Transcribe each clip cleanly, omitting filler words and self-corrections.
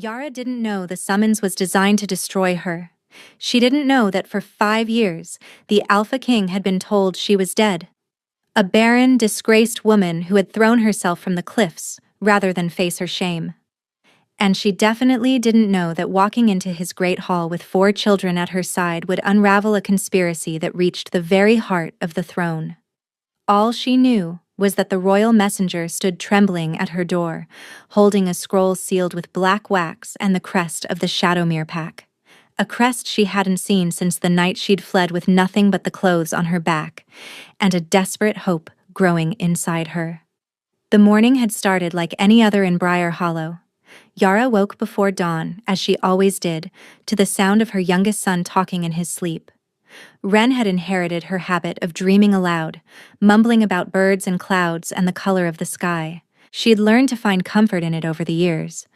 Yara didn't know the summons was designed to destroy her. She didn't know that for 5 years, the Alpha King had been told she was dead. A barren, disgraced woman who had thrown herself from the cliffs rather than face her shame. And she definitely didn't know that walking into his great hall with 4 children at her side would unravel a conspiracy that reached the very heart of the throne. All she knew was that the royal messenger stood trembling at her door, holding a scroll sealed with black wax and the crest of the Shadowmere pack. A crest she hadn't seen since the night she'd fled with nothing but the clothes on her back, and a desperate hope growing inside her. The morning had started like any other in Briar Hollow. Yara woke before dawn, as she always did, to the sound of her youngest son talking in his sleep. Wren had inherited her habit of dreaming aloud, mumbling about birds and clouds and the color of the sky. She had learned to find comfort in it over the years,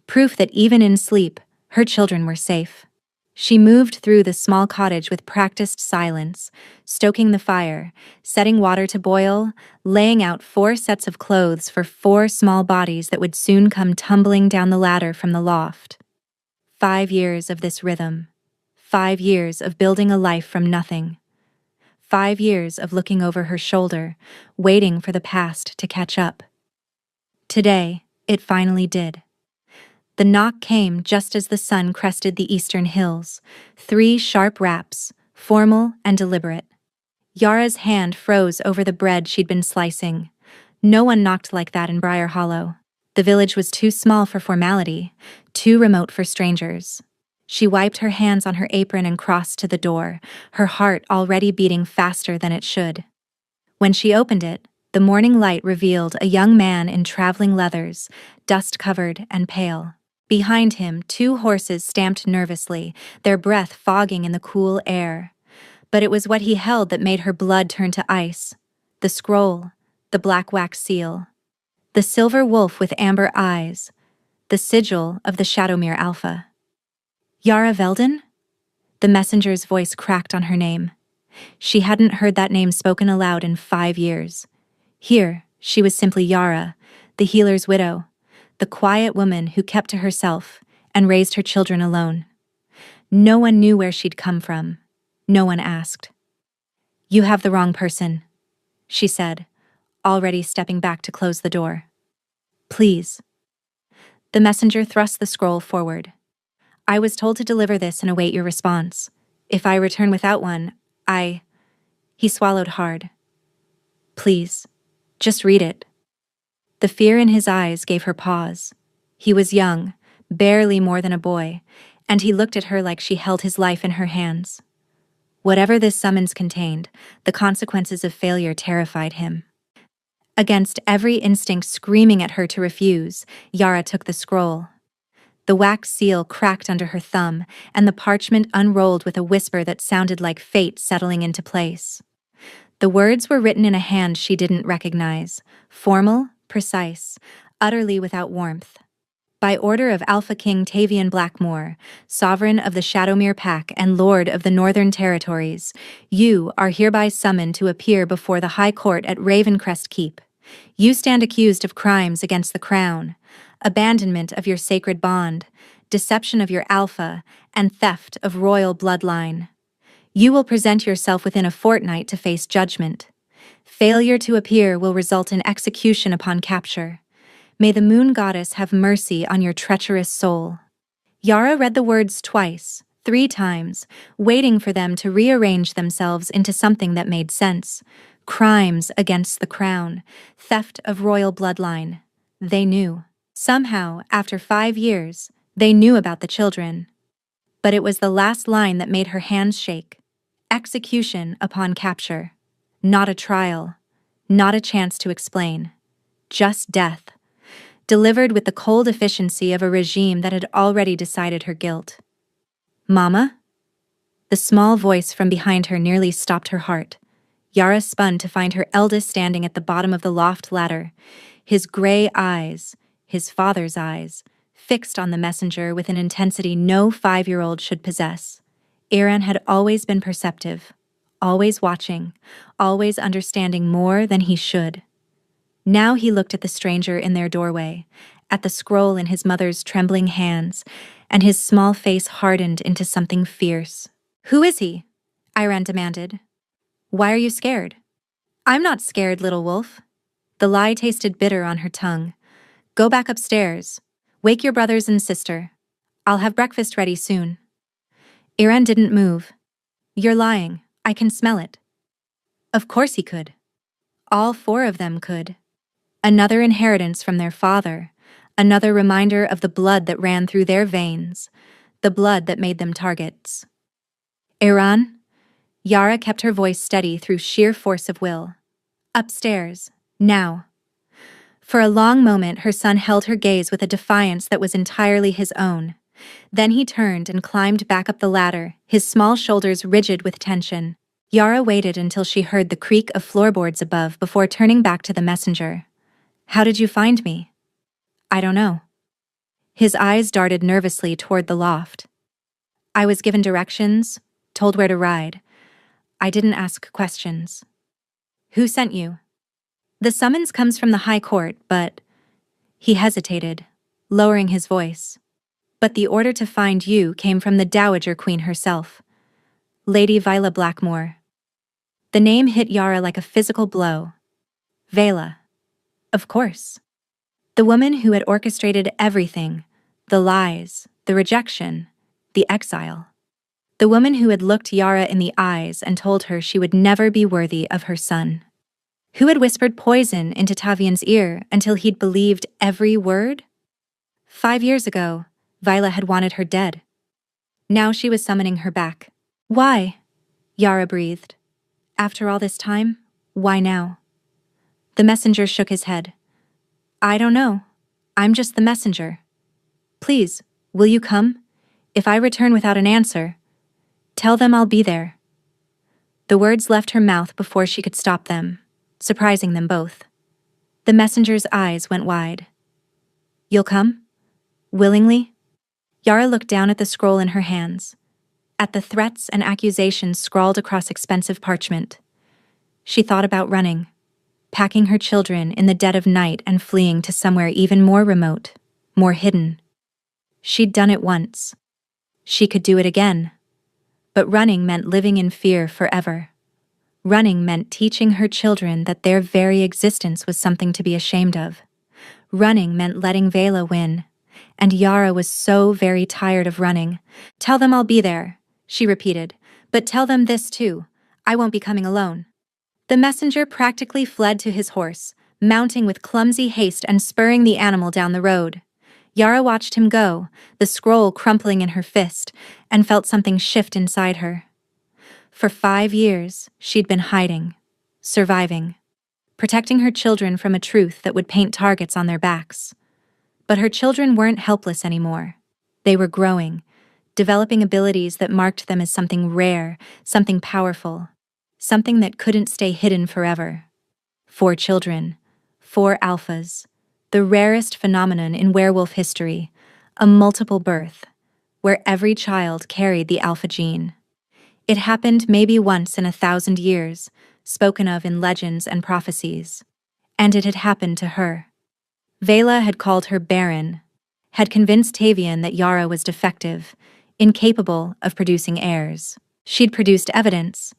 proof that even in sleep, her children were safe. She moved through the small cottage with practiced silence, stoking the fire, setting water to boil, laying out 4 sets of clothes for 4 small bodies that would soon come tumbling down the ladder from the loft. 5 years of this rhythm. 5 years of building a life from nothing. 5 years of looking over her shoulder, waiting for the past to catch up. Today, it finally did. The knock came just as the sun crested the eastern hills. 3 sharp raps, formal and deliberate. Yara's hand froze over the bread she'd been slicing. No one knocked like that in Briar Hollow. The village was too small for formality, too remote for strangers. She wiped her hands on her apron and crossed to the door, her heart already beating faster than it should. When she opened it, the morning light revealed a young man in traveling leathers, dust-covered and pale. Behind him, 2 horses stamped nervously, their breath fogging in the cool air. But it was what he held that made her blood turn to ice. The scroll, the black wax seal, the silver wolf with amber eyes, the sigil of the Shadowmere Alpha. Yara Veldon? The messenger's voice cracked on her name. She hadn't heard that name spoken aloud in 5 years. Here, she was simply Yara, the healer's widow, the quiet woman who kept to herself and raised her children alone. No one knew where she'd come from. No one asked. "You have the wrong person," she said, already stepping back to close the door. "Please." The messenger thrust the scroll forward. "I was told to deliver this and await your response. If I return without one, He swallowed hard. "Please, just read it." The fear in his eyes gave her pause. He was young, barely more than a boy, and he looked at her like she held his life in her hands. Whatever this summons contained, the consequences of failure terrified him. Against every instinct screaming at her to refuse, Yara took the scroll. The wax seal cracked under her thumb, and the parchment unrolled with a whisper that sounded like fate settling into place. The words were written in a hand she didn't recognize, formal, precise, utterly without warmth. By order of Alpha King Tavian Blackmore, sovereign of the Shadowmere Pack and lord of the Northern Territories, you are hereby summoned to appear before the High Court at Ravencrest Keep. You stand accused of crimes against the crown, abandonment of your sacred bond, deception of your alpha, and theft of royal bloodline. You will present yourself within a fortnight to face judgment. Failure to appear will result in execution upon capture. May the moon goddess have mercy on your treacherous soul. Yara read the words twice, 3 times, waiting for them to rearrange themselves into something that made sense. Crimes against the crown, theft of royal bloodline. They knew. Somehow, after 5 years, they knew about the children. But it was the last line that made her hands shake. Execution upon capture. Not a trial. Not a chance to explain. Just death. Delivered with the cold efficiency of a regime that had already decided her guilt. "Mama?" The small voice from behind her nearly stopped her heart. Yara spun to find her eldest standing at the bottom of the loft ladder, his gray eyes, his father's eyes, fixed on the messenger with an intensity no 5-year-old should possess. Aaron had always been perceptive, always watching, always understanding more than he should. Now he looked at the stranger in their doorway, at the scroll in his mother's trembling hands, and his small face hardened into something fierce. "Who is he?" Iran demanded. "Why are you scared?" "I'm not scared, little wolf." The lie tasted bitter on her tongue. "Go back upstairs. Wake your brothers and sister. I'll have breakfast ready soon." Iran didn't move. "You're lying. I can smell it." Of course he could. All four of them could. Another inheritance from their father, another reminder of the blood that ran through their veins, the blood that made them targets. "Iran?" Yara kept her voice steady through sheer force of will. "Upstairs. Now." For a long moment her son held her gaze with a defiance that was entirely his own. Then he turned and climbed back up the ladder, his small shoulders rigid with tension. Yara waited until she heard the creak of floorboards above before turning back to the messenger. "How did you find me?" "I don't know." His eyes darted nervously toward the loft. "I was given directions, told where to ride. I didn't ask questions." "Who sent you?" "The summons comes from the High Court, but—" He hesitated, lowering his voice. "But the order to find you came from the Dowager Queen herself. Lady Vila Blackmore." The name hit Yara like a physical blow. Vela. Of course. The woman who had orchestrated everything, the lies, the rejection, the exile. The woman who had looked Yara in the eyes and told her she would never be worthy of her son. Who had whispered poison into Tavian's ear until he'd believed every word? 5 years ago, Vila had wanted her dead. Now she was summoning her back. "Why?" Yara breathed. "After all this time, why now?" The messenger shook his head. "I don't know. I'm just the messenger. Please, will you come? If I return without an answer, tell them I'll be there." The words left her mouth before she could stop them, surprising them both. The messenger's eyes went wide. "You'll come? Willingly?" Yara looked down at the scroll in her hands, at the threats and accusations scrawled across expensive parchment. She thought about running, packing her children in the dead of night and fleeing to somewhere even more remote, more hidden. She'd done it once. She could do it again. But running meant living in fear forever. Running meant teaching her children that their very existence was something to be ashamed of. Running meant letting Vela win. And Yara was so very tired of running. "Tell them I'll be there," she repeated. "But tell them this too. I won't be coming alone." The messenger practically fled to his horse, mounting with clumsy haste and spurring the animal down the road. Yara watched him go, the scroll crumpling in her fist, and felt something shift inside her. For 5 years, she'd been hiding, surviving, protecting her children from a truth that would paint targets on their backs. But her children weren't helpless anymore. They were growing, developing abilities that marked them as something rare, something powerful, something that couldn't stay hidden forever. 4 children, 4 alphas, the rarest phenomenon in werewolf history, a multiple birth, where every child carried the alpha gene. It happened maybe once in 1,000 years, spoken of in legends and prophecies. And it had happened to her. Vela had called her barren, had convinced Tavian that Yara was defective, incapable of producing heirs. She'd produced evidence,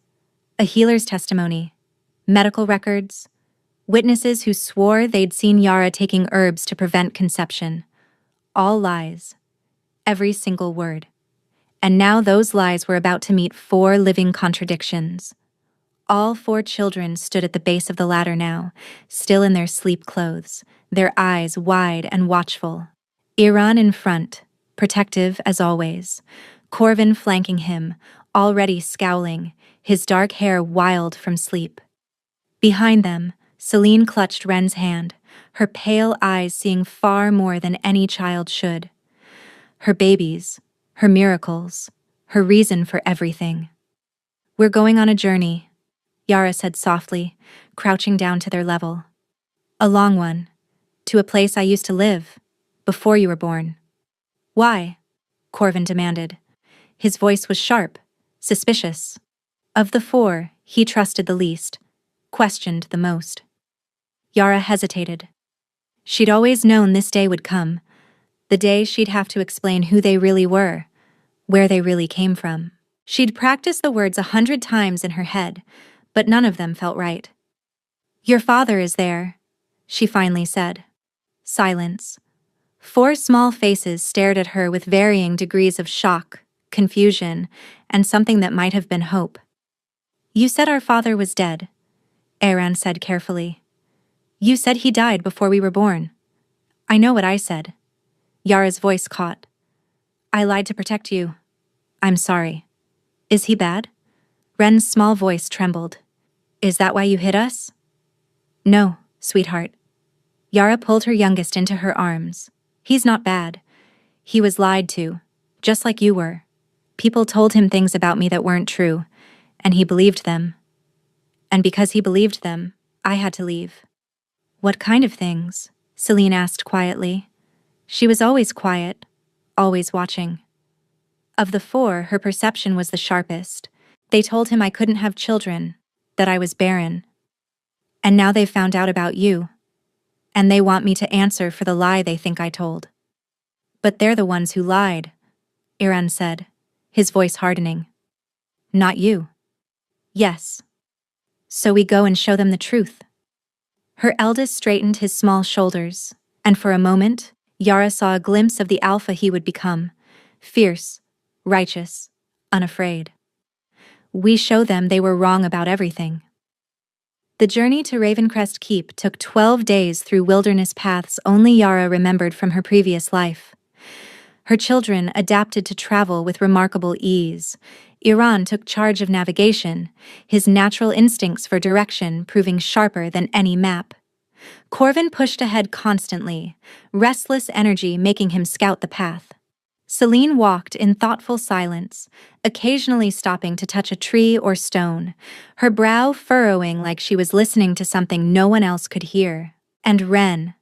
a healer's testimony, medical records, witnesses who swore they'd seen Yara taking herbs to prevent conception. All lies. Every single word. And now those lies were about to meet 4 living contradictions. All 4 children stood at the base of the ladder now, still in their sleep clothes, their eyes wide and watchful. Iran in front, protective as always. Corvin flanking him, already scowling, his dark hair wild from sleep. Behind them, Celine clutched Ren's hand, her pale eyes seeing far more than any child should. Her babies, her miracles, her reason for everything. "We're going on a journey," Yara said softly, crouching down to their level. "A long one, to a place I used to live, before you were born." "Why?" Corvin demanded. His voice was sharp, suspicious. Of the 4, he trusted the least, questioned the most. Yara hesitated. She'd always known this day would come, the day she'd have to explain who they really were, where they really came from. She'd practiced the words 100 times in her head, but none of them felt right. "Your father is there," she finally said. Silence. 4 small faces stared at her with varying degrees of shock, confusion, and something that might have been hope. "You said our father was dead," Aaron said carefully. "You said he died before we were born." "I know what I said." Yara's voice caught. "I lied to protect you. I'm sorry." "Is he bad?" Ren's small voice trembled. "Is that why you hid us?" "No, sweetheart." Yara pulled her youngest into her arms. "He's not bad. He was lied to, just like you were. People told him things about me that weren't true, and he believed them. And because he believed them, I had to leave." "What kind of things?" Celine asked quietly. She was always quiet, always watching. Of the 4, her perception was the sharpest. They told him I couldn't have children, that I was barren. And now they've found out about you. And they want me to answer for the lie they think I told. "But they're the ones who lied," Aaron said, his voice hardening. "Not you." "Yes. So we go and show them the truth." Her eldest straightened his small shoulders, and for a moment, Yara saw a glimpse of the alpha he would become, fierce, righteous, unafraid. "We show them they were wrong about everything." The journey to Ravencrest Keep took 12 days through wilderness paths only Yara remembered from her previous life. Her children adapted to travel with remarkable ease. Iran took charge of navigation, his natural instincts for direction proving sharper than any map. Corvin pushed ahead constantly, restless energy making him scout the path. Celine walked in thoughtful silence, occasionally stopping to touch a tree or stone, her brow furrowing like she was listening to something no one else could hear. And Ren,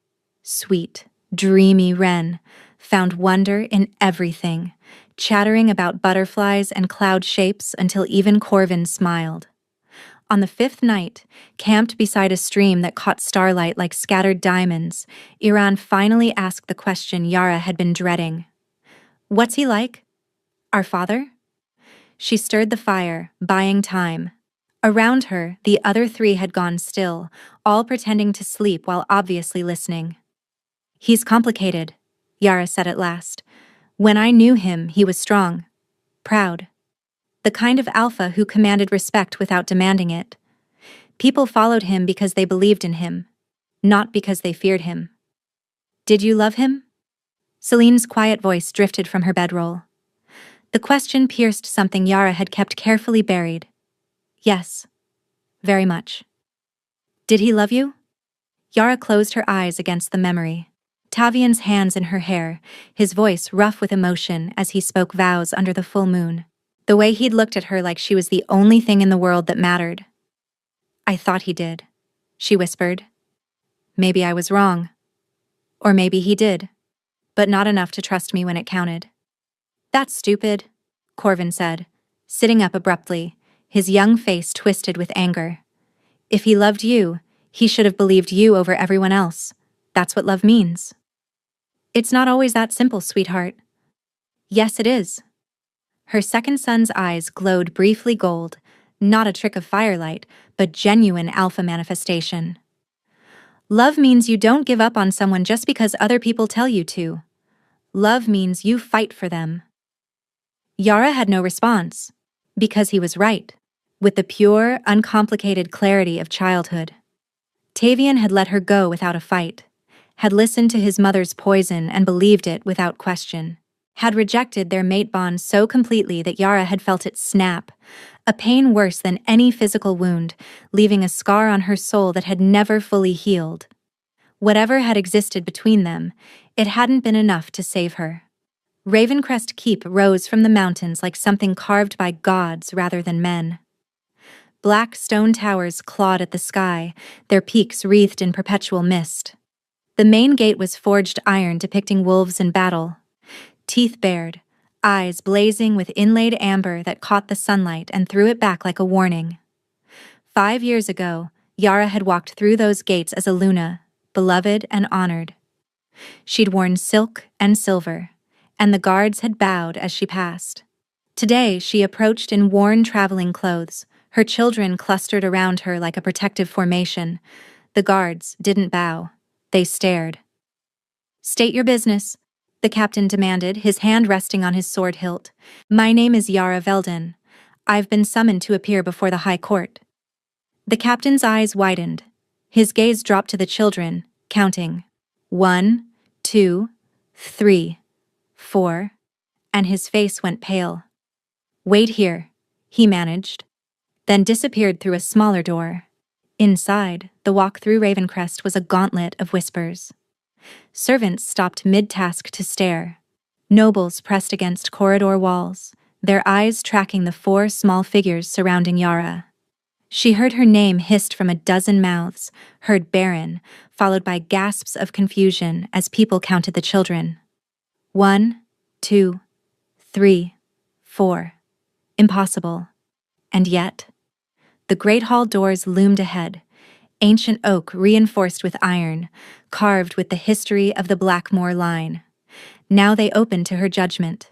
sweet, dreamy Ren, found wonder in everything, chattering about butterflies and cloud shapes until even Corvin smiled. On the 5th night, camped beside a stream that caught starlight like scattered diamonds, Iran finally asked the question Yara had been dreading. "What's he like? Our father?" She stirred the fire, buying time. Around her, the other 3 had gone still, all pretending to sleep while obviously listening. "He's complicated," Yara said at last. "When I knew him, he was strong, proud. The kind of alpha who commanded respect without demanding it. People followed him because they believed in him, not because they feared him." "Did you love him?" Celine's quiet voice drifted from her bedroll. The question pierced something Yara had kept carefully buried. "Yes. Very much." "Did he love you?" Yara closed her eyes against the memory. Tavian's hands in her hair, his voice rough with emotion as he spoke vows under the full moon. The way he'd looked at her like she was the only thing in the world that mattered. "I thought he did," she whispered. "Maybe I was wrong. Or maybe he did. But not enough to trust me when it counted." "That's stupid," Corvin said, sitting up abruptly, his young face twisted with anger. "If he loved you, he should have believed you over everyone else. That's what love means." "It's not always that simple, sweetheart." "Yes, it is." Her second son's eyes glowed briefly gold, not a trick of firelight, but genuine alpha manifestation. "Love means you don't give up on someone just because other people tell you to. Love means you fight for them." Yara had no response, because he was right, with the pure, uncomplicated clarity of childhood. Tavian had let her go without a fight, had listened to his mother's poison and believed it without question, had rejected their mate bond so completely that Yara had felt it snap, a pain worse than any physical wound, leaving a scar on her soul that had never fully healed. Whatever had existed between them, it hadn't been enough to save her. Ravencrest Keep rose from the mountains like something carved by gods rather than men. Black stone towers clawed at the sky, their peaks wreathed in perpetual mist. The main gate was forged iron depicting wolves in battle, teeth bared, eyes blazing with inlaid amber that caught the sunlight and threw it back like a warning. 5 years ago, Yara had walked through those gates as a Luna, beloved and honored. She'd worn silk and silver, and the guards had bowed as she passed. Today, she approached in worn traveling clothes, her children clustered around her like a protective formation. The guards didn't bow. They stared. "State your business," the captain demanded, his hand resting on his sword hilt. "My name is Yara Velden. I've been summoned to appear before the High Court." The captain's eyes widened. His gaze dropped to the children, counting. 1, 2, 3, 4, and his face went pale. "Wait here," he managed, then disappeared through a smaller door. Inside, the walk through Ravencrest was a gauntlet of whispers. Servants stopped mid-task to stare. Nobles pressed against corridor walls, their eyes tracking the 4 small figures surrounding Yara. She heard her name hissed from a dozen mouths, heard Baron, followed by gasps of confusion as people counted the children. 1, 2, 3, 4. Impossible. And yet, the great hall doors loomed ahead, ancient oak reinforced with iron, carved with the history of the Blackmore line. Now they opened to her judgment.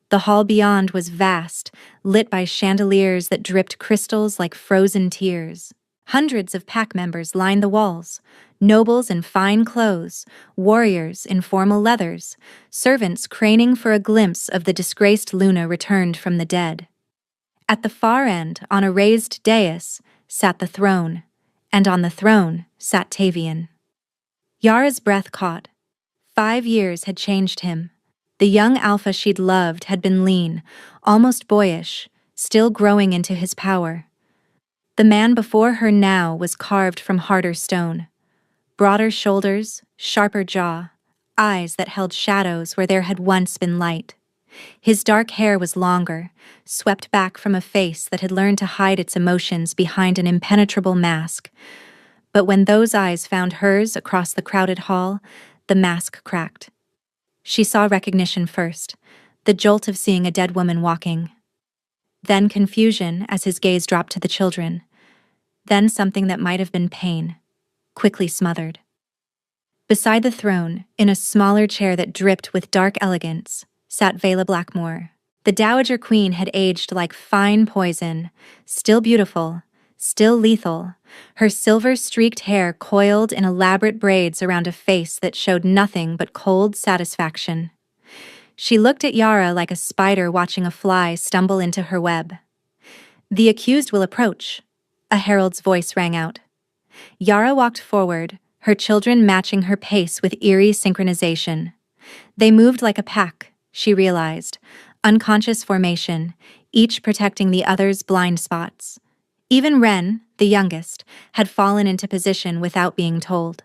The hall beyond was vast, lit by chandeliers that dripped crystals like frozen tears. Hundreds of pack members lined the walls, nobles in fine clothes, warriors in formal leathers, servants craning for a glimpse of the disgraced Luna returned from the dead. At the far end, on a raised dais, sat the throne, and on the throne sat Tavian. Yara's breath caught. 5 years had changed him. The young alpha she'd loved had been lean, almost boyish, still growing into his power. The man before her now was carved from harder stone. Broader shoulders, sharper jaw, eyes that held shadows where there had once been light. His dark hair was longer, swept back from a face that had learned to hide its emotions behind an impenetrable mask. But when those eyes found hers across the crowded hall, the mask cracked. She saw recognition first, the jolt of seeing a dead woman walking. Then confusion as his gaze dropped to the children. Then something that might have been pain, quickly smothered. Beside the throne, in a smaller chair that dripped with dark elegance, sat Vela Blackmore. The Dowager Queen had aged like fine poison, still beautiful, still lethal, her silver-streaked hair coiled in elaborate braids around a face that showed nothing but cold satisfaction. She looked at Yara like a spider watching a fly stumble into her web. "The accused will approach," a herald's voice rang out. Yara walked forward, her children matching her pace with eerie synchronization. They moved like a pack, she realized, unconscious formation, each protecting the other's blind spots. Even Ren, the youngest, had fallen into position without being told.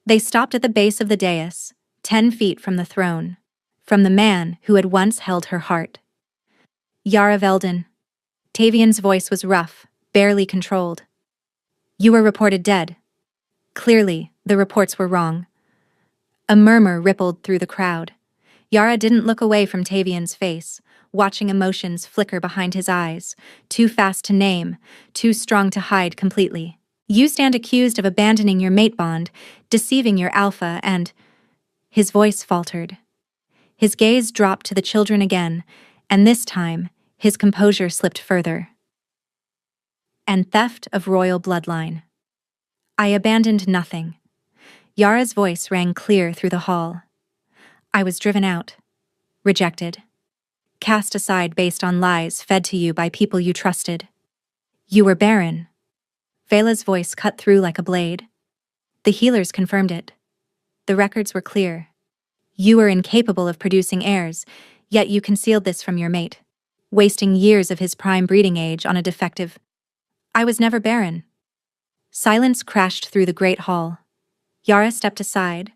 They stopped at the base of the dais, 10 feet from the throne, from the man who had once held her heart. "Yara Velden." Tavian's voice was rough, barely controlled. "You were reported dead." Clearly, the reports were wrong. A murmur rippled through the crowd. Yara didn't look away from Tavian's face, watching emotions flicker behind his eyes, too fast to name, too strong to hide completely. "You stand accused of abandoning your mate bond, deceiving your alpha, and—" His voice faltered. His gaze dropped to the children again, and this time, his composure slipped further. "And theft of royal bloodline. I abandoned nothing." Yara's voice rang clear through the hall. "I was driven out, rejected, cast aside based on lies fed to you by people you trusted. You were barren." Vela's voice cut through like a blade. "The healers confirmed it. The records were clear. You were incapable of producing heirs, yet you concealed this from your mate, wasting years of his prime breeding age on a defective—" "I was never barren." Silence crashed through the great hall. Yara stepped aside,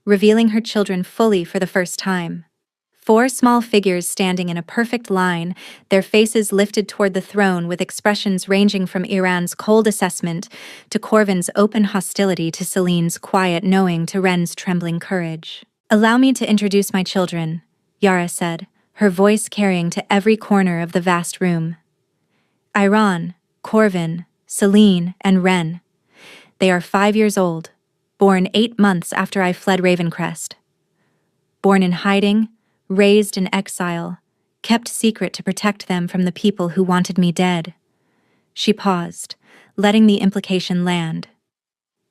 revealing her children fully for the first time. 4 small figures standing in a perfect line, their faces lifted toward the throne with expressions ranging from Iran's cold assessment to Corvin's open hostility to Celine's quiet knowing to Ren's trembling courage. "Allow me to introduce my children," Yara said, her voice carrying to every corner of the vast room. "Iran, Corvin, Celine, and Ren. They are 5 years old, born 8 months after I fled Ravencrest. Born in hiding, raised in exile, kept secret to protect them from the people who wanted me dead. She paused, letting the implication land.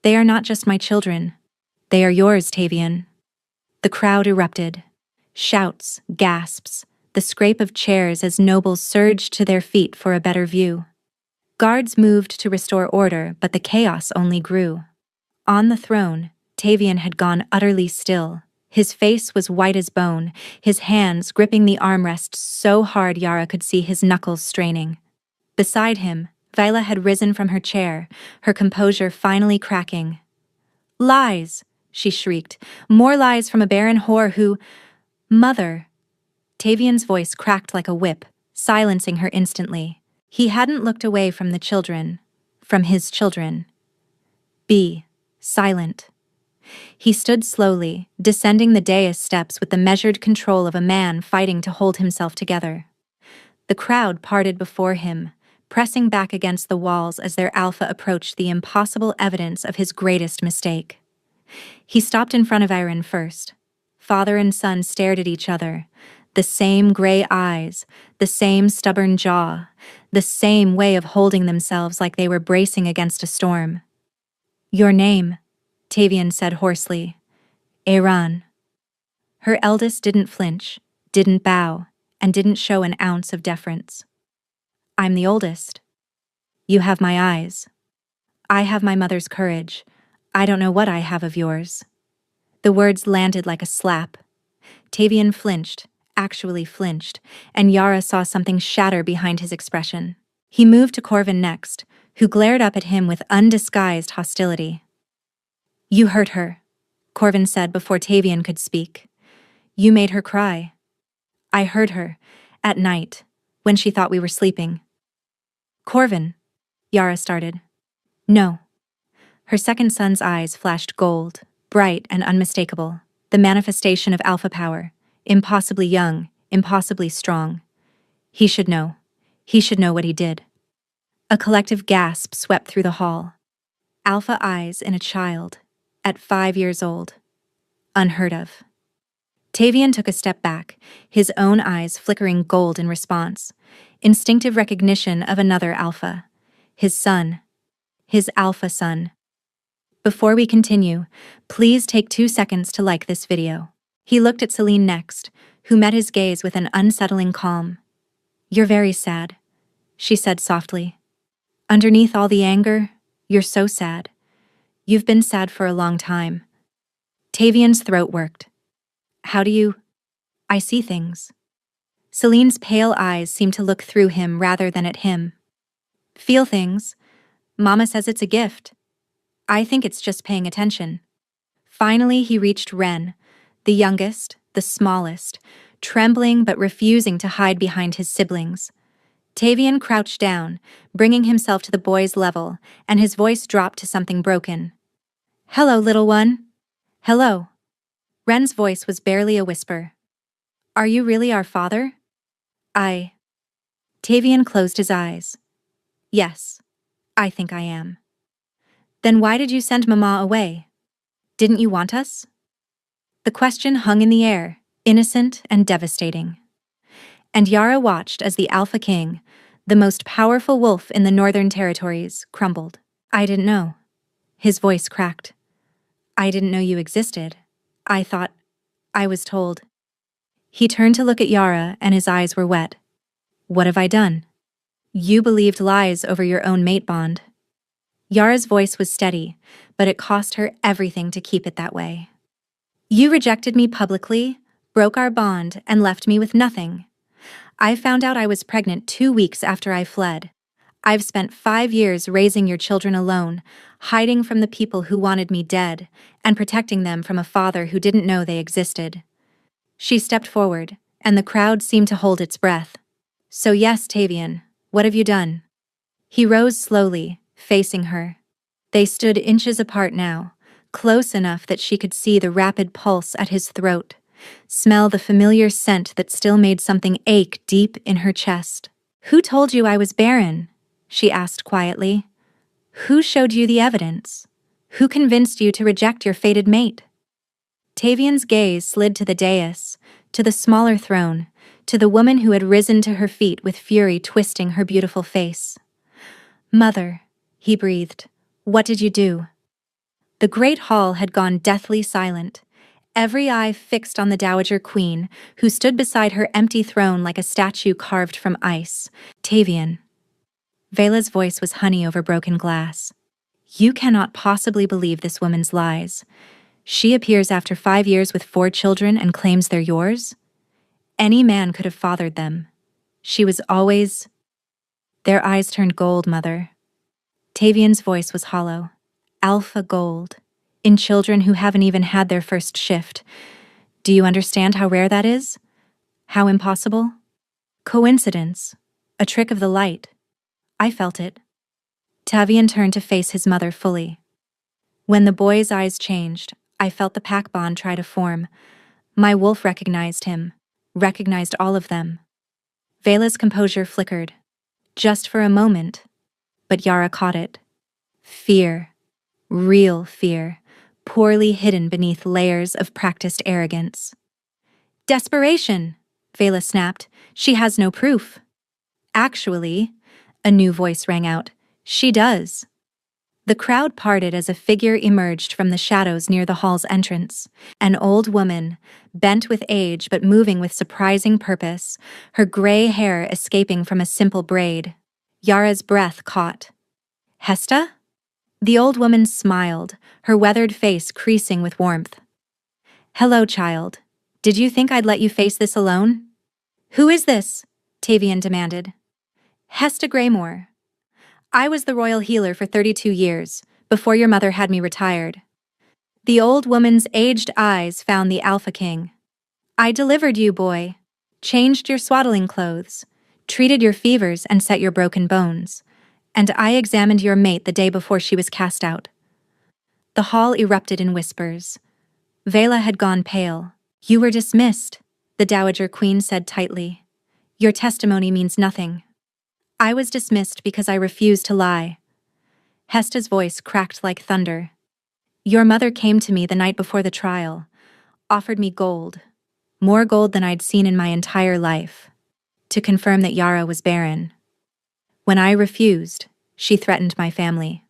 They are not just my children. They are yours, Tavian. The crowd erupted. Shouts, gasps, the scrape of chairs as nobles surged to their feet for a better view. Guards moved to restore order, but the chaos only grew. On the throne, Tavian had gone utterly still. His face was white as bone, his hands gripping the armrests so hard Yara could see his knuckles straining. Beside him, Viola had risen from her chair, her composure finally cracking. "Lies!" she shrieked. "More lies from a barren whore who—" "Mother!" Tavian's voice cracked like a whip, silencing her instantly. He hadn't looked away from the children, from his children. "Be silent." He stood slowly, descending the dais steps with the measured control of a man fighting to hold himself together. The crowd parted before him, pressing back against the walls as their alpha approached the impossible evidence of his greatest mistake. He stopped in front of Irene first. Father and son stared at each other. The same gray eyes, the same stubborn jaw, the same way of holding themselves like they were bracing against a storm. "Your name," Tavian said hoarsely. "Eiran." Her eldest didn't flinch, didn't bow, and didn't show an ounce of deference. "I'm the oldest. You have my eyes. I have my mother's courage. I don't know what I have of yours." The words landed like a slap. Tavian flinched, actually flinched, and Yara saw something shatter behind his expression. He moved to Corvin next, who glared up at him with undisguised hostility. "You hurt her," Corvin said before Tavian could speak. "You made her cry. I heard her, at night, when she thought we were sleeping." "Corvin," Yara started. "No." Her second son's eyes flashed gold, bright and unmistakable, the manifestation of alpha power, impossibly young, impossibly strong. He should know. He should know what he did. A collective gasp swept through the hall. Alpha eyes in a child, at 5 years old. Unheard of. Tavian took a step back, his own eyes flickering gold in response. Instinctive recognition of another alpha. His son. His alpha son. Before we continue, please take 2 seconds to like this video. He looked at Celine next, who met his gaze with an unsettling calm. "You're very sad," she said softly. "Underneath all the anger, you're so sad. You've been sad for a long time." Tavian's throat worked. "How do you—" "I see things." Celine's pale eyes seemed to look through him rather than at him. "Feel things. Mama says it's a gift. I think it's just paying attention." Finally, he reached Ren, the youngest, the smallest, trembling but refusing to hide behind his siblings. Tavian crouched down, bringing himself to the boy's level, and his voice dropped to something broken. "Hello, little one." "Hello." Ren's voice was barely a whisper. "Are you really our father?" Tavian closed his eyes. "Yes, I think I am." "Then why did you send Mama away? Didn't you want us?" The question hung in the air, innocent and devastating. And Yara watched as the Alpha King, the most powerful wolf in the Northern Territories, crumbled. "I didn't know." His voice cracked. "I didn't know you existed. I thought... I was told." He turned to look at Yara and his eyes were wet. "What have I done?" "You believed lies over your own mate bond." Yara's voice was steady, but it cost her everything to keep it that way. "You rejected me publicly, broke our bond, and left me with nothing. I found out I was pregnant 2 weeks after I fled. I've spent 5 years raising your children alone, hiding from the people who wanted me dead, and protecting them from a father who didn't know they existed." She stepped forward, and the crowd seemed to hold its breath. "So yes, Tavian, what have you done?" He rose slowly, facing her. They stood inches apart now, close enough that she could see the rapid pulse at his throat, smell the familiar scent that still made something ache deep in her chest. "Who told you I was barren?" she asked quietly. "Who showed you the evidence? Who convinced you to reject your fated mate? Tavian's gaze slid to the dais, to the smaller throne, to the woman who had risen to her feet with fury twisting her beautiful face. Mother, he breathed, what did you do? The great hall had gone deathly silent, every eye fixed on the Dowager Queen, who stood beside her empty throne like a statue carved from ice. Tavian. Vela's voice was honey over broken glass. You cannot possibly believe this woman's lies. She appears after 5 years with 4 children and claims they're yours? Any man could have fathered them. She was always... Their eyes turned gold, Mother. Tavian's voice was hollow. Alpha gold. In children who haven't even had their first shift. Do you understand how rare that is? How impossible? Coincidence. A trick of the light. I felt it. Tavian turned to face his mother fully. When the boy's eyes changed, I felt the pack bond try to form. My wolf recognized him, recognized all of them. Vela's composure flickered. Just for a moment. But Yara caught it. Fear. Real fear. Poorly hidden beneath layers of practiced arrogance. Desperation, Vela snapped. She has no proof. Actually, a new voice rang out. She does. The crowd parted as a figure emerged from the shadows near the hall's entrance. An old woman, bent with age but moving with surprising purpose, her gray hair escaping from a simple braid. Yara's breath caught. Hesta? The old woman smiled, her weathered face creasing with warmth. Hello, child. Did you think I'd let you face this alone? Who is this? Tavian demanded. Hesta Greymore. I was the royal healer for 32 years, before your mother had me retired. The old woman's aged eyes found the Alpha King. I delivered you, boy. Changed your swaddling clothes, treated your fevers and set your broken bones. And I examined your mate the day before she was cast out. The hall erupted in whispers. Vela had gone pale. You were dismissed, the Dowager Queen said tightly. Your testimony means nothing. I was dismissed because I refused to lie. Hesta's voice cracked like thunder. Your mother came to me the night before the trial, offered me gold, more gold than I'd seen in my entire life, to confirm that Yara was barren. When I refused, she threatened my family.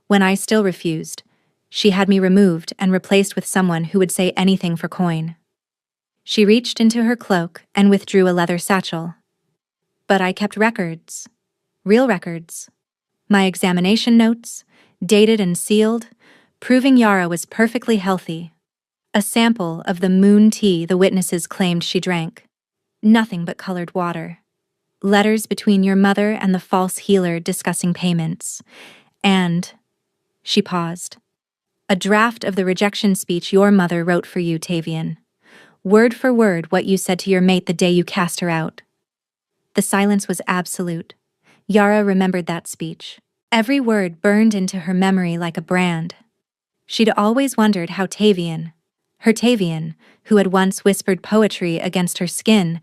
When I still refused, she had me removed and replaced with someone who would say anything for coin. She reached into her cloak and withdrew a leather satchel. But I kept records. Real records. My examination notes, dated and sealed, proving Yara was perfectly healthy. A sample of the moon tea the witnesses claimed she drank. Nothing but colored water. Letters between your mother and the false healer discussing payments. And, she paused, a draft of the rejection speech your mother wrote for you, Tavian. Word for word what you said to your mate the day you cast her out. The silence was absolute. Yara remembered that speech. Every word burned into her memory like a brand. She'd always wondered how Tavian, her Tavian, who had once whispered poetry against her skin,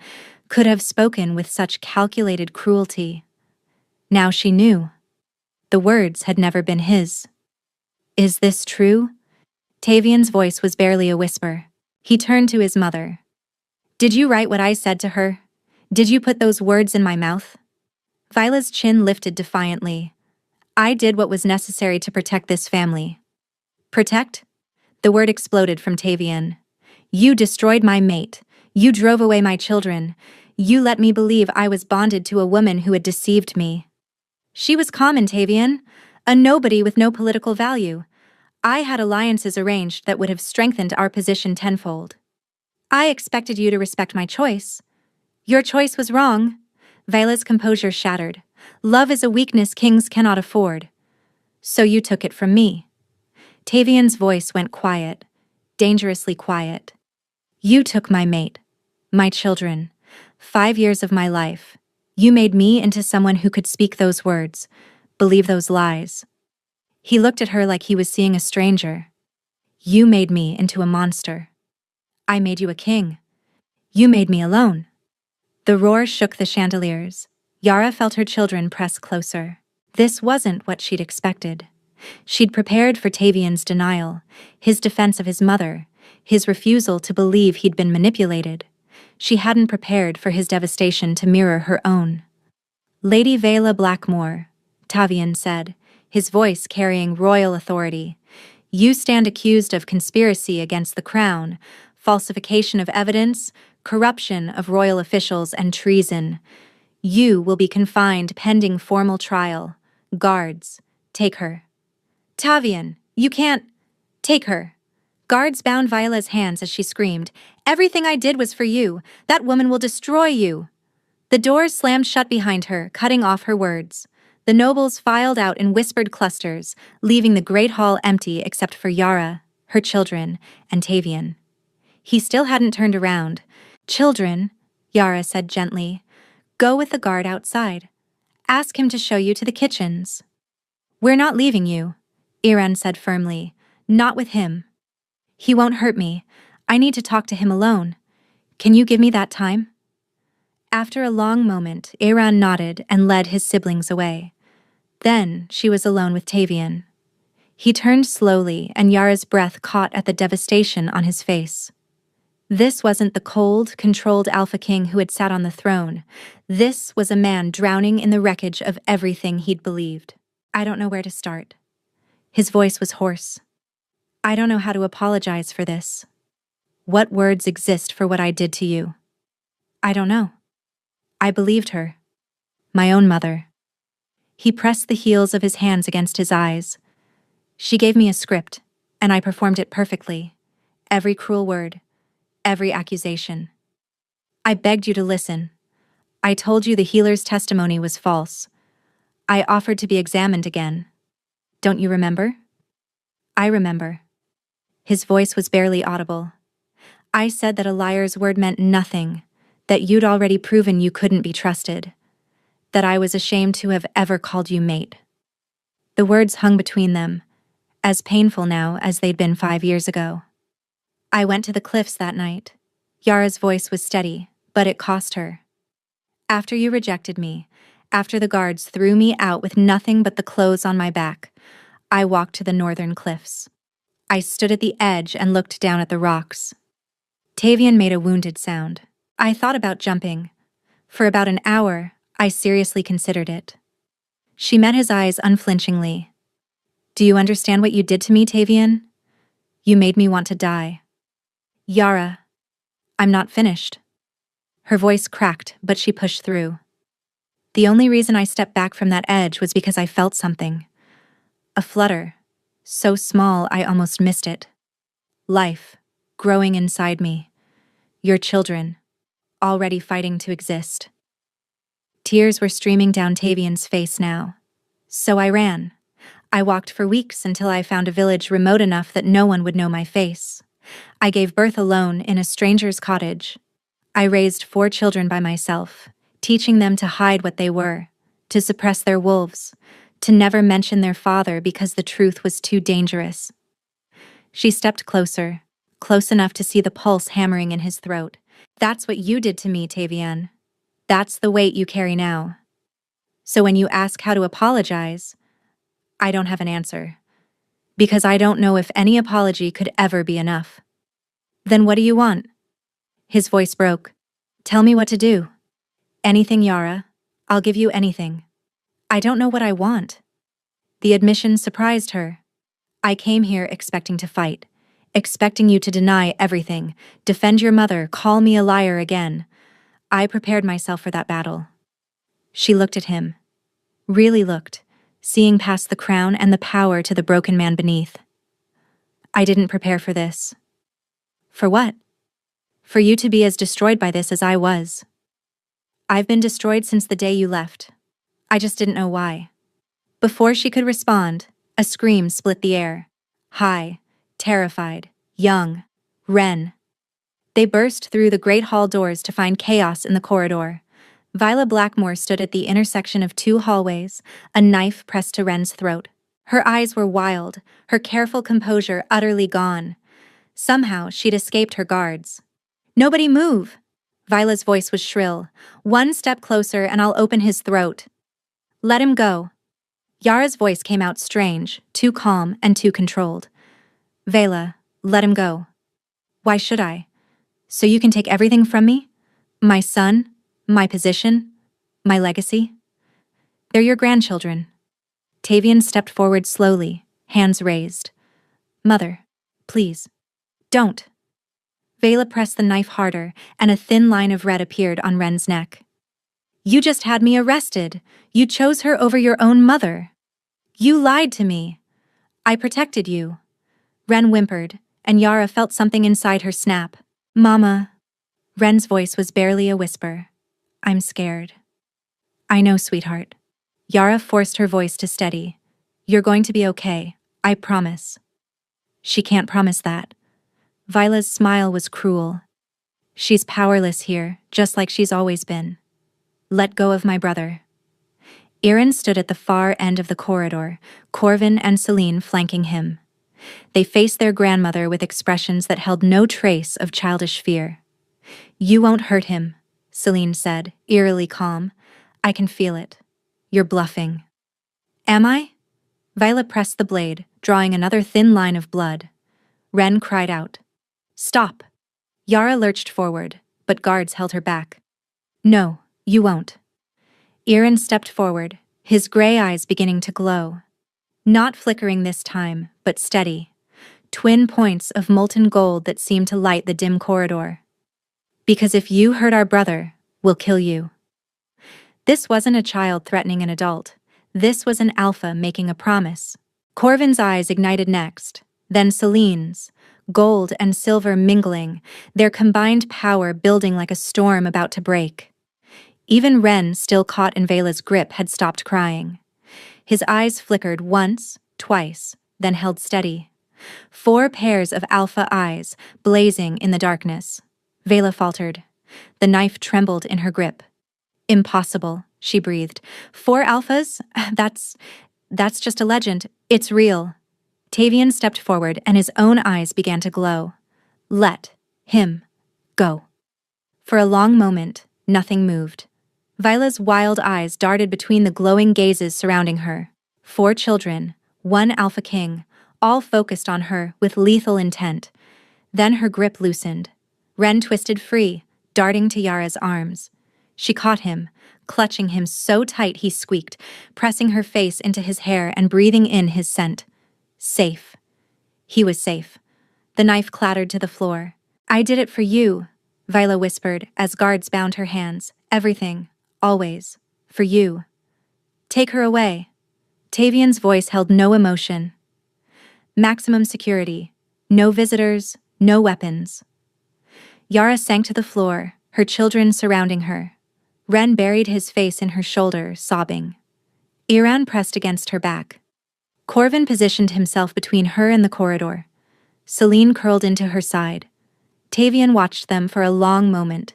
could have spoken with such calculated cruelty. Now she knew. The words had never been his. Is this true? Tavian's voice was barely a whisper. He turned to his mother. Did you write what I said to her? Did you put those words in my mouth? Vila's chin lifted defiantly. I did what was necessary to protect this family. Protect? The word exploded from Tavian. You destroyed my mate. You drove away my children. You let me believe I was bonded to a woman who had deceived me. She was common, Tavian. A nobody with no political value. I had alliances arranged that would have strengthened our position tenfold. I expected you to respect my choice. Your choice was wrong. Vila's composure shattered. Love is a weakness kings cannot afford. So you took it from me. Tavian's voice went quiet, dangerously quiet. You took my mate, my children, 5 years of my life. You made me into someone who could speak those words, believe those lies. He looked at her like he was seeing a stranger. You made me into a monster. I made you a king. You made me alone. The roar shook the chandeliers. Yara felt her children press closer. This wasn't what she'd expected. She'd prepared for Tavian's denial, his defense of his mother, his refusal to believe he'd been manipulated. She hadn't prepared for his devastation to mirror her own. "Lady Vela Blackmore," Tavian said, his voice carrying royal authority, "you stand accused of conspiracy against the crown, falsification of evidence, corruption of royal officials, and treason. You will be confined pending formal trial. Guards, take her." "Tavian, you can't—" "Take her." Guards bound Viola's hands as she screamed, "Everything I did was for you. That woman will destroy you." The doors slammed shut behind her, cutting off her words. The nobles filed out in whispered clusters, leaving the great hall empty except for Yara, her children, and Tavian. He still hadn't turned around. "Children," Yara said gently, "go with the guard outside. Ask him to show you to the kitchens." "We're not leaving you," Iran said firmly. "Not with him." "He won't hurt me. I need to talk to him alone. Can you give me that time?" After a long moment, Iran nodded and led his siblings away. Then she was alone with Tavian. He turned slowly, and Yara's breath caught at the devastation on his face. This wasn't the cold, controlled Alpha King who had sat on the throne. This was a man drowning in the wreckage of everything he'd believed. "I don't know where to start." His voice was hoarse. "I don't know how to apologize for this. What words exist for what I did to you? I don't know. I believed her. My own mother." He pressed the heels of his hands against his eyes. "She gave me a script, and I performed it perfectly. Every cruel word, every accusation. I begged you to listen. I told you the healer's testimony was false. I offered to be examined again. Don't you remember?" "I remember." His voice was barely audible. "I said that a liar's word meant nothing, that you'd already proven you couldn't be trusted, that I was ashamed to have ever called you mate." The words hung between them, as painful now as they'd been 5 years ago. "I went to the cliffs that night." Yara's voice was steady, but it cost her. "After you rejected me, after the guards threw me out with nothing but the clothes on my back, I walked to the northern cliffs. I stood at the edge and looked down at the rocks." Tavian made a wounded sound. "I thought about jumping. For about an hour, I seriously considered it." She met his eyes unflinchingly. "Do you understand what you did to me, Tavian? You made me want to die." "Yara, I'm not finished." Her voice cracked, but she pushed through. "The only reason I stepped back from that edge was because I felt something. A flutter, so small I almost missed it. Life, growing inside me. Your children, already fighting to exist." Tears were streaming down Tavian's face now. "So I ran. I walked for weeks until I found a village remote enough that no one would know my face. I gave birth alone in a stranger's cottage. I raised 4 children by myself, teaching them to hide what they were, to suppress their wolves, to never mention their father because the truth was too dangerous." She stepped closer, close enough to see the pulse hammering in his throat. "That's what you did to me, Tavian. That's the weight you carry now. So when you ask how to apologize, I don't have an answer. Because I don't know if any apology could ever be enough." "Then what do you want?" His voice broke. "Tell me what to do." "Anything, Yara. I'll give you anything." "I don't know what I want." The admission surprised her. "I came here expecting to fight, expecting you to deny everything, defend your mother, call me a liar again. I prepared myself for that battle." She looked at him. Really looked, seeing past the crown and the power to the broken man beneath. "I didn't prepare for this." "For what?" "For you to be as destroyed by this as I was." "I've been destroyed since the day you left. I just didn't know why." Before she could respond, a scream split the air. High, terrified, young, Ren. They burst through the great hall doors to find chaos in the corridor. Viola Blackmore stood at the intersection of 2 hallways, a knife pressed to Ren's throat. Her eyes were wild, her careful composure utterly gone. Somehow she'd escaped her guards. "Nobody move!" Viola's voice was shrill. "One step closer and I'll open his throat." "Let him go." Yara's voice came out strange, too calm and too controlled. Vela, let him go. Why should I? So you can take everything from me? My son? My position? My legacy? They're your grandchildren. Tavian stepped forward slowly, hands raised. Mother, please, don't. Vela pressed the knife harder, and a thin line of red appeared on Ren's neck. You just had me arrested. You chose her over your own mother. You lied to me. I protected you. Ren whimpered, and Yara felt something inside her snap. Mama. Ren's voice was barely a whisper. I'm scared. I know, sweetheart. Yara forced her voice to steady. You're going to be okay, I promise. She can't promise that. Vila's smile was cruel. She's powerless here, just like she's always been. Let go of my brother. Erin stood at the far end of the corridor, Corvin and Celine flanking him. They faced their grandmother with expressions that held no trace of childish fear. You won't hurt him, Celine said, eerily calm. I can feel it. You're bluffing. Am I? Vila pressed the blade, drawing another thin line of blood. Ren cried out. Stop! Yara lurched forward, but guards held her back. No, you won't. Erin stepped forward, his gray eyes beginning to glow. Not flickering this time, but steady. Twin points of molten gold that seemed to light the dim corridor. Because if you hurt our brother, we'll kill you. This wasn't a child threatening an adult. This was an alpha making a promise. Corvin's eyes ignited next, then Celine's, gold and silver mingling, their combined power building like a storm about to break. Even Ren, still caught in Vela's grip, had stopped crying. His eyes flickered once, twice, then held steady. 4 pairs of alpha eyes, blazing in the darkness. Vela faltered. The knife trembled in her grip. Impossible, she breathed. 4 alphas? That's just a legend. It's real. Tavian stepped forward and his own eyes began to glow. Let him go. For a long moment, nothing moved. Vila's wild eyes darted between the glowing gazes surrounding her. 4 children, 1 alpha king, all focused on her with lethal intent. Then her grip loosened. Ren twisted free, darting to Yara's arms. She caught him, clutching him so tight he squeaked, pressing her face into his hair and breathing in his scent. Safe. He was safe. The knife clattered to the floor. I did it for you, Vila whispered as guards bound her hands. Everything, always, for you. Take her away. Tavian's voice held no emotion. Maximum security. No visitors, no weapons. Yara sank to the floor, her children surrounding her. Ren buried his face in her shoulder, sobbing. Iran pressed against her back. Corvin positioned himself between her and the corridor. Celine curled into her side. Tavian watched them for a long moment.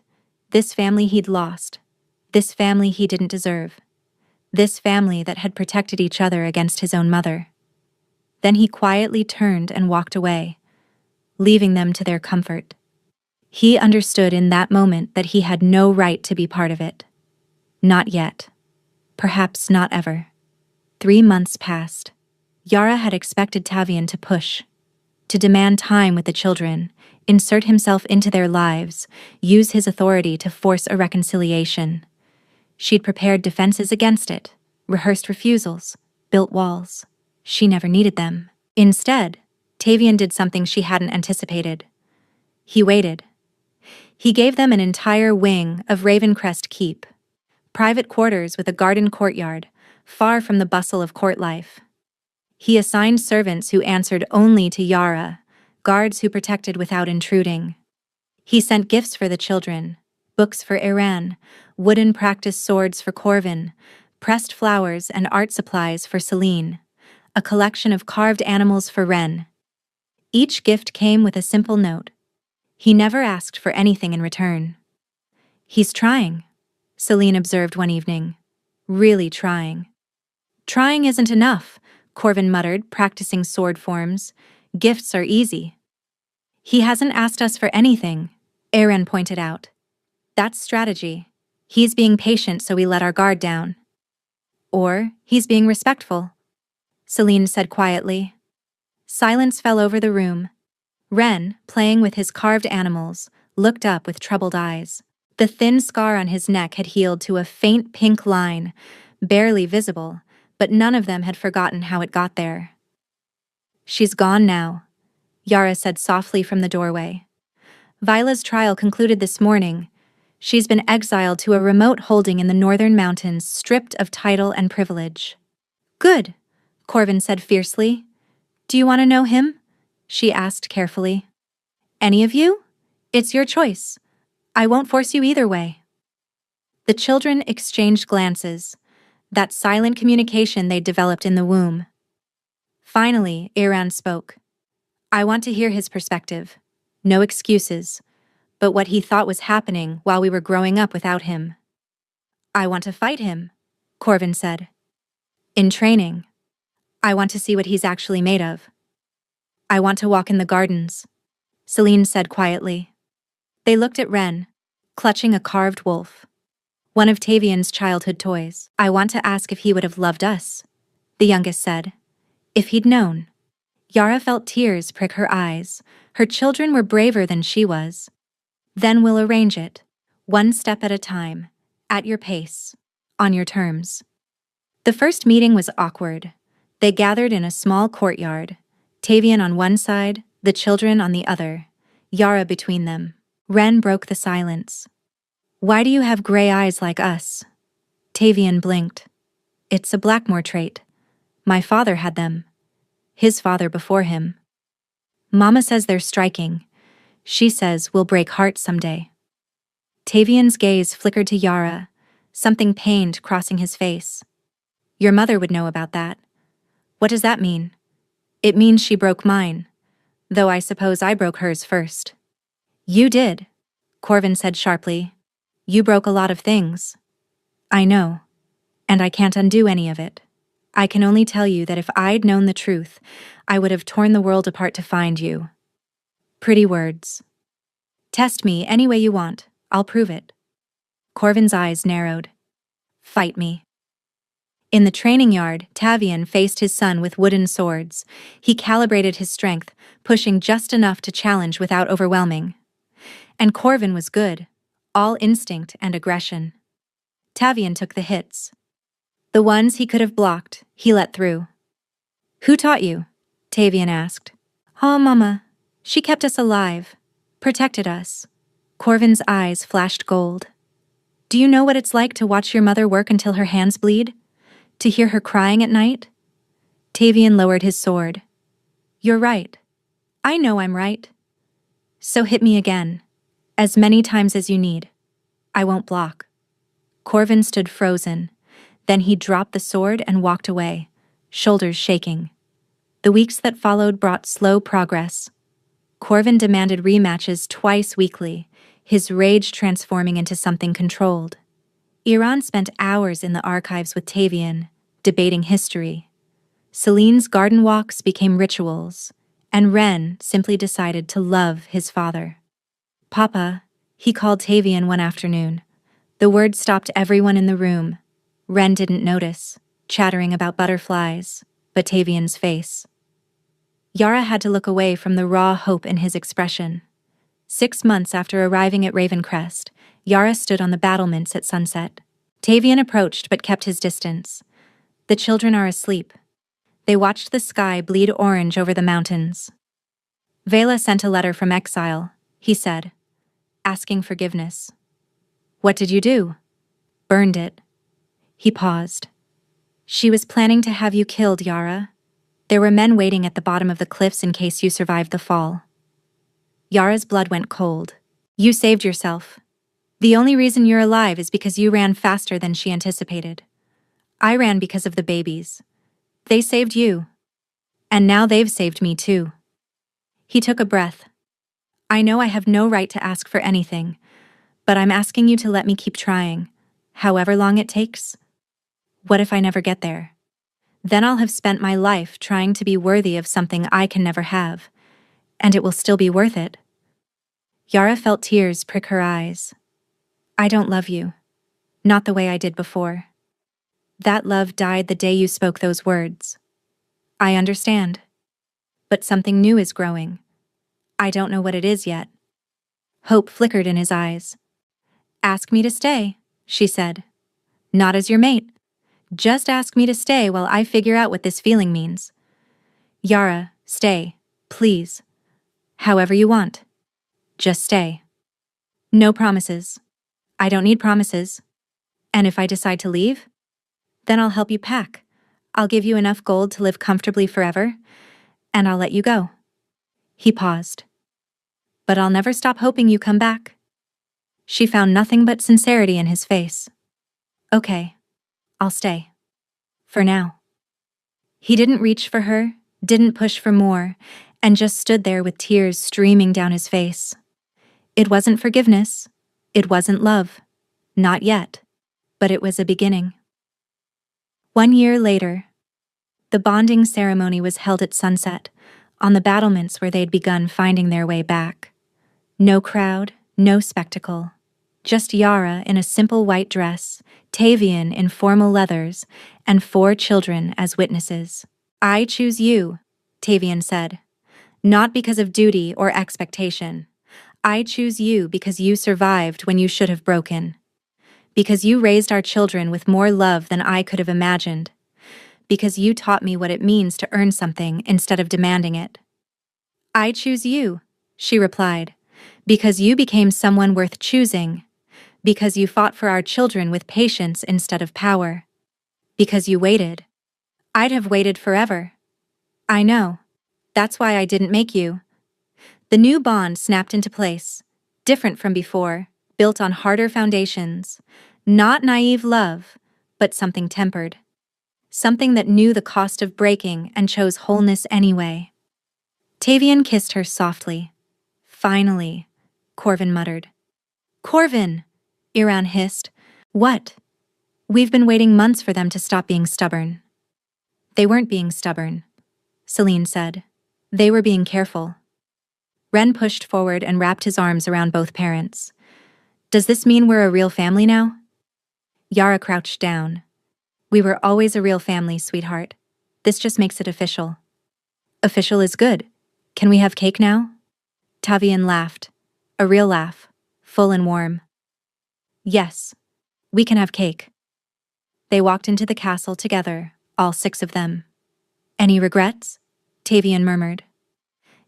This family he'd lost. This family he didn't deserve. This family that had protected each other against his own mother. Then he quietly turned and walked away, leaving them to their comfort. He understood in that moment that he had no right to be part of it. Not yet. Perhaps not ever. 3 months passed. Yara had expected Tavian to push, to demand time with the children, insert himself into their lives, use his authority to force a reconciliation. She'd prepared defenses against it, rehearsed refusals, built walls. She never needed them. Instead, Tavian did something she hadn't anticipated. He waited. He gave them an entire wing of Ravencrest Keep, private quarters with a garden courtyard, far from the bustle of court life. He assigned servants who answered only to Yara, guards who protected without intruding. He sent gifts for the children, books for Iran, wooden practice swords for Corvin, pressed flowers and art supplies for Celine, a collection of carved animals for Ren. Each gift came with a simple note. He never asked for anything in return. He's trying, Celine observed one evening. Really trying. Trying isn't enough, Corvin muttered, practicing sword forms. Gifts are easy. He hasn't asked us for anything, Aaron pointed out. That's strategy. He's being patient so we let our guard down. Or he's being respectful, Celine said quietly. Silence fell over the room. Ren, playing with his carved animals, looked up with troubled eyes. The thin scar on his neck had healed to a faint pink line, barely visible, but none of them had forgotten how it got there. She's gone now, Yara said softly from the doorway. Vila's trial concluded this morning. She's been exiled to a remote holding in the northern mountains, stripped of title and privilege. Good, Corvin said fiercely. Do you want to know him? She asked carefully. Any of you? It's your choice. I won't force you either way. The children exchanged glances, that silent communication they'd developed in the womb. Finally, Iran spoke. I want to hear his perspective. No excuses, but what he thought was happening while we were growing up without him. I want to fight him, Corvin said. In training. I want to see what he's actually made of. I want to walk in the gardens, Celine said quietly. They looked at Ren, clutching a carved wolf, one of Tavian's childhood toys. I want to ask if he would have loved us, the youngest said. If he'd known. Yara felt tears prick her eyes. Her children were braver than she was. Then we'll arrange it, one step at a time, at your pace, on your terms. The first meeting was awkward. They gathered in a small courtyard, Tavian on one side, the children on the other, Yara between them. Ren broke the silence. Why do you have gray eyes like us? Tavian blinked. It's a Blackmore trait. My father had them. His father before him. Mama says they're striking. She says we'll break hearts someday. Tavian's gaze flickered to Yara, something pained crossing his face. Your mother would know about that. What does that mean? It means she broke mine, though I suppose I broke hers first. You did, Corvin said sharply. You broke a lot of things. I know, and I can't undo any of it. I can only tell you that if I'd known the truth, I would have torn the world apart to find you. Pretty words. Test me any way you want. I'll prove it. Corvin's eyes narrowed. Fight me. In the training yard, Tavian faced his son with wooden swords. He calibrated his strength, pushing just enough to challenge without overwhelming. And Corvin was good, all instinct and aggression. Tavian took the hits. The ones he could have blocked, he let through. Who taught you? Tavian asked. Oh, Mama. She kept us alive, protected us. Corvin's eyes flashed gold. Do you know what it's like to watch your mother work until her hands bleed? To hear her crying at night? Tavian lowered his sword. You're right. I know I'm right. So hit me again, as many times as you need. I won't block. Corvin stood frozen. Then he dropped the sword and walked away, shoulders shaking. The weeks that followed brought slow progress. Corvin demanded rematches twice weekly, his rage transforming into something controlled. Iran spent hours in the archives with Tavian, debating history. Celine's garden walks became rituals, and Ren simply decided to love his father. Papa, he called Tavian one afternoon. The word stopped everyone in the room. Ren didn't notice, chattering about butterflies, but Tavian's face. Yara had to look away from the raw hope in his expression. 6 months after arriving at Ravencrest, Yara stood on the battlements at sunset. Tavian approached but kept his distance. The children are asleep. They watched the sky bleed orange over the mountains. Vela sent a letter from exile, he said, asking forgiveness. What did you do? Burned it. He paused. She was planning to have you killed, Yara. There were men waiting at the bottom of the cliffs in case you survived the fall. Yara's blood went cold. You saved yourself. The only reason you're alive is because you ran faster than she anticipated. I ran because of the babies. They saved you. And now they've saved me too. He took a breath. I know I have no right to ask for anything, but I'm asking you to let me keep trying, however long it takes. What if I never get there? Then I'll have spent my life trying to be worthy of something I can never have, and it will still be worth it. Yara felt tears prick her eyes. I don't love you. Not the way I did before. That love died the day you spoke those words. I understand. But something new is growing. I don't know what it is yet. Hope flickered in his eyes. Ask me to stay, she said. Not as your mate. Just ask me to stay while I figure out what this feeling means. Yara, stay, please. However you want. Just stay. No promises. I don't need promises. And if I decide to leave, then I'll help you pack. I'll give you enough gold to live comfortably forever, and I'll let you go. He paused. But I'll never stop hoping you come back. She found nothing but sincerity in his face. Okay, I'll stay. For now. He didn't reach for her, didn't push for more, and just stood there with tears streaming down his face. It wasn't forgiveness. It wasn't love. Not yet. But it was a beginning. 1 year later, the bonding ceremony was held at sunset, on the battlements where they'd begun finding their way back. No crowd, no spectacle. Just Yara in a simple white dress, Tavian in formal leathers, and 4 children as witnesses. I choose you, Tavian said. Not because of duty or expectation. I choose you because you survived when you should have broken. Because you raised our children with more love than I could have imagined. Because you taught me what it means to earn something instead of demanding it. I choose you, she replied, because you became someone worth choosing. Because you fought for our children with patience instead of power. Because you waited. I'd have waited forever. I know. That's why I didn't make you. The new bond snapped into place, different from before, built on harder foundations. Not naive love, but something tempered. Something that knew the cost of breaking and chose wholeness anyway. Tavian kissed her softly. Finally, Corvin muttered. Corvin! Iran hissed. What? We've been waiting months for them to stop being stubborn. They weren't being stubborn, Celine said. They were being careful. Ren pushed forward and wrapped his arms around both parents. Does this mean we're a real family now? Yara crouched down. We were always a real family, sweetheart. This just makes it official. Official is good. Can we have cake now? Tavian laughed. A real laugh, full and warm. Yes, we can have cake. They walked into the castle together, all 6 of them. Any regrets? Tavian murmured.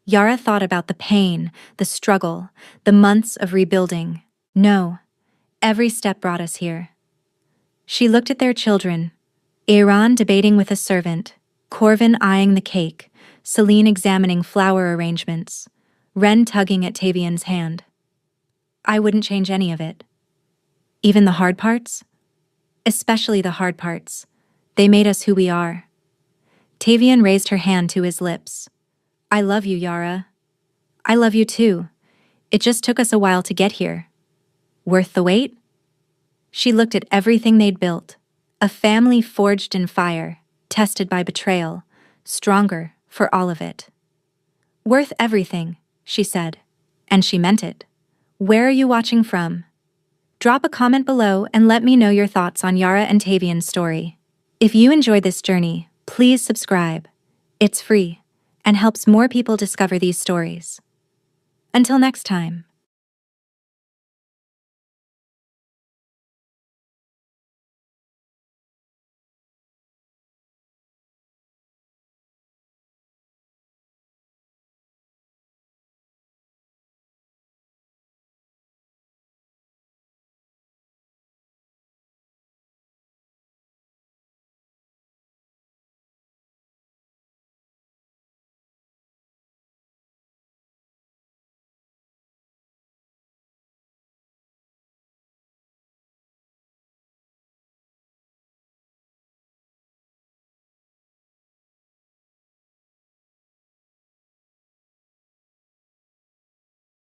Yara thought about the pain, the struggle, the months of rebuilding. No, every step brought us here. She looked at their children, Iran debating with a servant, Corvin eyeing the cake, Celine examining flower arrangements, Ren tugging at Tavian's hand. I wouldn't change any of it. Even the hard parts? Especially the hard parts. They made us who we are. Tavian raised her hand to his lips. I love you, Yara. I love you too. It just took us a while to get here. Worth the wait? She looked at everything they'd built. A family forged in fire, tested by betrayal, stronger for all of it. Worth everything, she said. And she meant it. Where are you watching from? Drop a comment below and let me know your thoughts on Yara and Tavian's story. If you enjoyed this journey, please subscribe. It's free and helps more people discover these stories. Until next time.